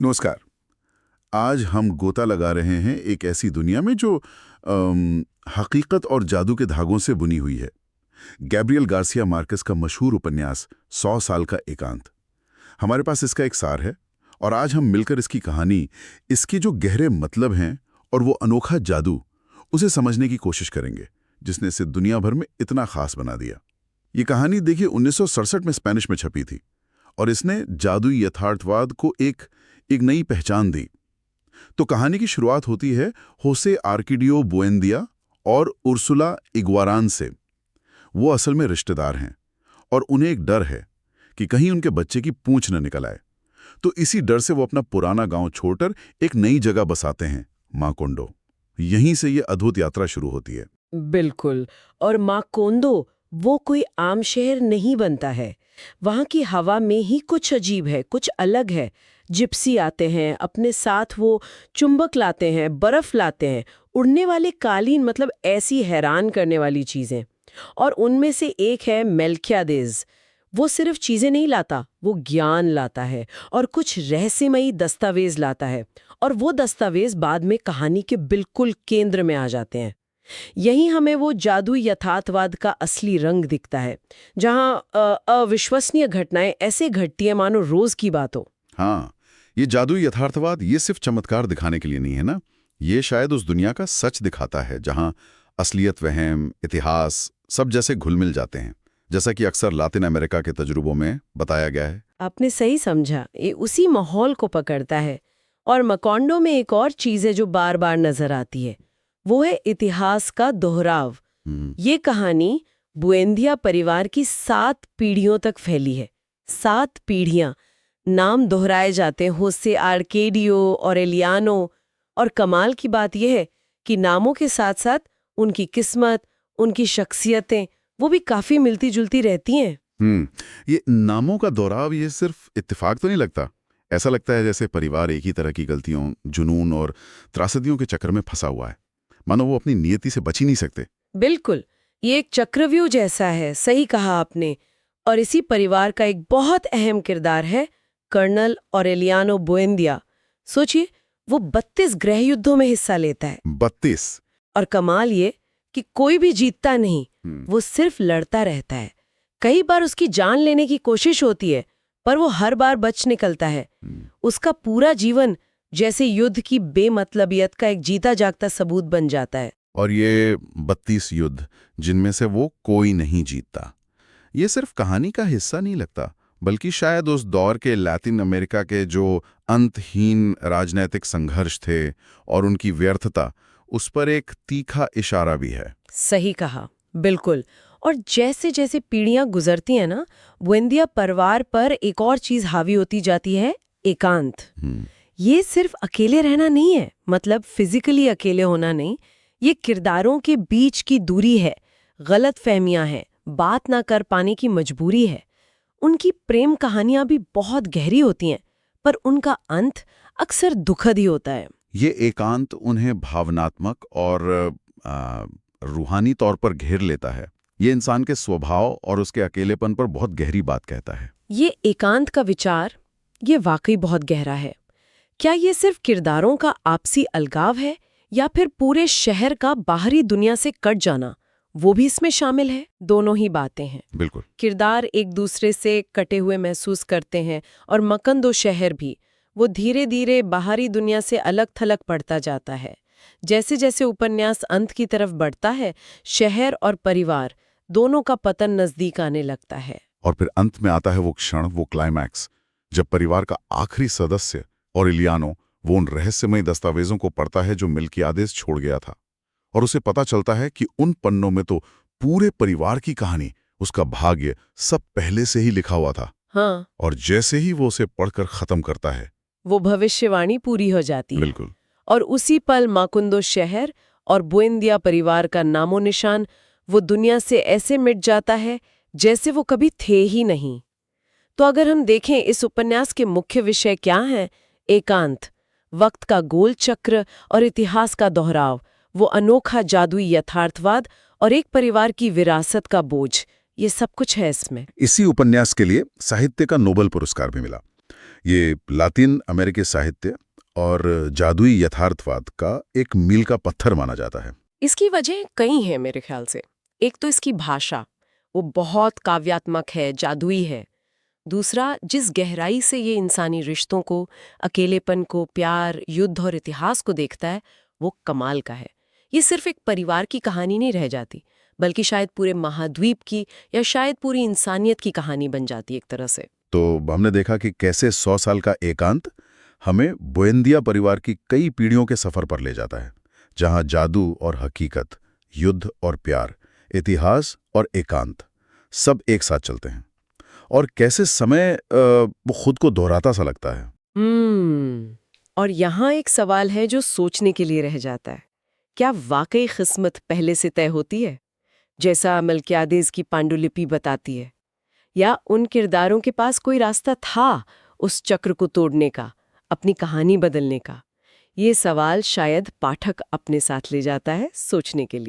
नमस्कार। आज हम गोता लगा रहे हैं एक ऐसी दुनिया में जो हकीकत और जादू के धागों से बुनी हुई है। गैब्रियल गार्सिया मार्केस का मशहूर उपन्यास 100 साल का एकांत। हमारे पास इसका एक सार है और आज हम मिलकर इसकी कहानी, इसके जो गहरे मतलब हैं और वो अनोखा जादू, उसे समझने की कोशिश करेंगे जिसने इसे दुनिया भर में इतना खास बना दिया। ये कहानी देखिए 1967 में स्पेनिश में छपी थी और इसने जादुई यथार्थवाद को एक नई पहचान दी। तो कहानी की शुरुआत होती है होसे आर्किडियो बुएंदिया और उर्सुला इग्वारान से। वो असल में रिश्तेदार हैं और उन्हें एक डर है कि कहीं उनके बच्चे की पूंछ न निकल आए। तो इसी डर से वो अपना पुराना गांव छोड़कर एक नई जगह बसाते हैं, माकोंडो। यहीं से ये अद्भुत यात्रा शुरू होती है। बिल्कुल। और माकोंदो वो कोई आम शहर नहीं बनता है। वहाँ की हवा में ही कुछ अजीब है, कुछ अलग है। जिप्सी आते हैं, अपने साथ वो चुंबक लाते हैं, बर्फ लाते हैं, उड़ने वाले कालीन, मतलब ऐसी हैरान करने वाली चीजें। और उनमें से एक है मेल्कियादेज। वो सिर्फ चीजें नहीं लाता, वो ज्ञान लाता है और कुछ रहस्यमयी दस्तावेज लाता है। और वो दस्तावेज बाद में कहानी के बिल्कुल केंद्र में आ जाते हैं। यही हमें वो जादुई यथार्थवाद का असली रंग दिखता है, जहां अविश्वसनीय घटनाएं ऐसे घटती है मानो रोज की बात हो। हाँ, ये जादुई यथार्थवाद ये सिर्फ चमत्कार दिखाने के लिए नहीं है ना। ये शायद उस दुनिया का सच दिखाता है जहां असलियत, वहम, इतिहास सब जैसे घुल मिल जाते हैं, जैसा कि अक्सर लातिन अमेरिका के तजुर्बों में बताया गया है। आपने सही समझा, ये उसी माहौल को पकड़ता है। और मकोंडो में एक और चीज है जो बार बार नजर आती है, वो है इतिहास का दोहराव। ये कहानी बुएंदिया परिवार की 7 पीढ़ियों तक फैली है। 7 पीढ़ियां, नाम दोहराए जाते हैं, होसे आर्केडियो और एलियानो। और कमाल की बात यह है कि नामों के साथ साथ उनकी किस्मत, उनकी शख्सियतें वो भी काफी मिलती जुलती रहती हैं। ये नामों का दोहराव ये सिर्फ इत्तेफाक तो नहीं लगता। ऐसा लगता है जैसे परिवार एक ही तरह की गलतियों, जुनून और त्रासदियों के चक्कर में फंसा हुआ है, मानो वो अपनी नियति से बच ही नहीं सकते। बिल्कुल, ये एक चक्रव्यूह जैसा है, सही कहा आपने। और इसी परिवार का एक बहुत अहम किरदार है कर्नल ऑरेलियानो बुएंदिया। सोचिए, वो 32 गृह युद्धों में हिस्सा लेता है। 32? और कमाल ये कि कोई भी जीतता नहीं, वो सिर्फ लड़ता रहता है। कई बार उसकी जान लेने की कोशिश होती है, पर वो हर बार बच निकलता है। उसका पूरा जीवन जैसे युद्ध की बेमतलबियत का एक जीता जागता सबूत बन जाता है। और ये 32 युद्ध जिनमें से वो कोई नहीं जीतता, ये सिर्फ कहानी का हिस्सा नहीं लगता, बल्कि शायद उस दौर के लैटिन अमेरिका के जो अंतहीन राजनैतिक संघर्ष थे और उनकी व्यर्थता, उस पर एक तीखा इशारा भी है। सही कहा, बिल्कुल। और जैसे जैसे पीढ़ियां गुजरती हैं ना, बुएंदिया परिवार पर एक और चीज हावी होती जाती है, एकांत। ये सिर्फ अकेले रहना नहीं है, मतलब फिजिकली अकेले होना नहीं। ये किरदारों के बीच की दूरी है, गलत फहमियां हैं, बात ना कर पाने की मजबूरी है। उनकी प्रेम कहानियां भी बहुत गहरी होती हैं, पर उनका अंत अक्सर दुखद ही होता है। ये एकांत उन्हें भावनात्मक और रूहानी तौर पर घेर लेता है। ये इंसान के स्वभाव और उसके अकेलेपन पर बहुत गहरी बात कहता है। ये एकांत का विचार, ये वाकई बहुत गहरा है। क्या ये सिर्फ किरदारों का आपसी अलगाव है, या फिर पूरे शहर का बाहरी दुनिया से कट जाना, वो भी इसमें शामिल है? दोनों ही बातें हैं। बिल्कुल। किरदार एक दूसरे से कटे हुए महसूस करते हैं, और मकंदो शहर भी, वो धीरे धीरे बाहरी दुनिया से अलग थलग पड़ता जाता है। जैसे जैसे उपन्यास अंत की तरफ बढ़ता है, शहर और परिवार दोनों का पतन नजदीक आने लगता है। और फिर अंत में आता है वो क्षण, वो क्लाइमैक्स, जब परिवार का आखिरी सदस्य और इलियानो वो उन रहस्यमयी दस्तावेजों को पढ़ता है जो मेल्कियादेज छोड़ गया था, और उसे पता चलता है कि उन पन्नों में तो पूरे परिवार की कहानी, उसका भाग्य सब पहले से ही लिखा हुआ था। हाँ। और जैसे ही वो उसे पढ़कर खत्म करता है, वो भविष्यवाणी पूरी हो जाती है। बिल्कुल। और उसी पल माकुंदो शहर और बुएंदिया परिवार का नामो निशान वो दुनिया से ऐसे मिट जाता है जैसे वो कभी थे ही नहीं। तो अगर हम देखें इस उपन्यास के मुख्य विषय क्या हैं, एकांत, वक्त का गोल चक्र और इतिहास का दोहराव, वो अनोखा जादुई यथार्थवाद और एक परिवार की विरासत का बोझ, ये सब कुछ है इसमें। इसी उपन्यास के लिए साहित्य का नोबेल पुरस्कार भी मिला। ये लातिन अमेरिकी साहित्य और जादुई यथार्थवाद का एक मील का पत्थर माना जाता है। इसकी वजह कई हैं मेरे ख्याल से। एक तो इसकी भाषा, वो बहुत काव्यात्मक है, जादुई है। दूसरा, जिस गहराई से ये इंसानी रिश्तों को, अकेलेपन को, प्यार, युद्ध और इतिहास को देखता है, वो कमाल का है। ये सिर्फ एक परिवार की कहानी नहीं रह जाती, बल्कि शायद पूरे महाद्वीप की या शायद पूरी इंसानियत की कहानी बन जाती एक तरह से। तो हमने देखा कि कैसे 100 साल का एकांत हमें बुएंदिया परिवार की कई पीढ़ियों के सफर पर ले जाता है, जहां जादू और हकीकत, युद्ध और प्यार, इतिहास और एकांत सब एक साथ चलते हैं। और कैसे समय वो खुद को दोहराता सा लगता है। और यहाँ एक सवाल है जो सोचने के लिए रह जाता है। क्या वाकई किस्मत पहले से तय होती है, जैसा मल्कियादेस की पांडुलिपि बताती है? या उन किरदारों के पास कोई रास्ता था उस चक्र को तोड़ने का, अपनी कहानी बदलने का? ये सवाल शायद पाठक अपने साथ ले जाता है सोचने के लिए।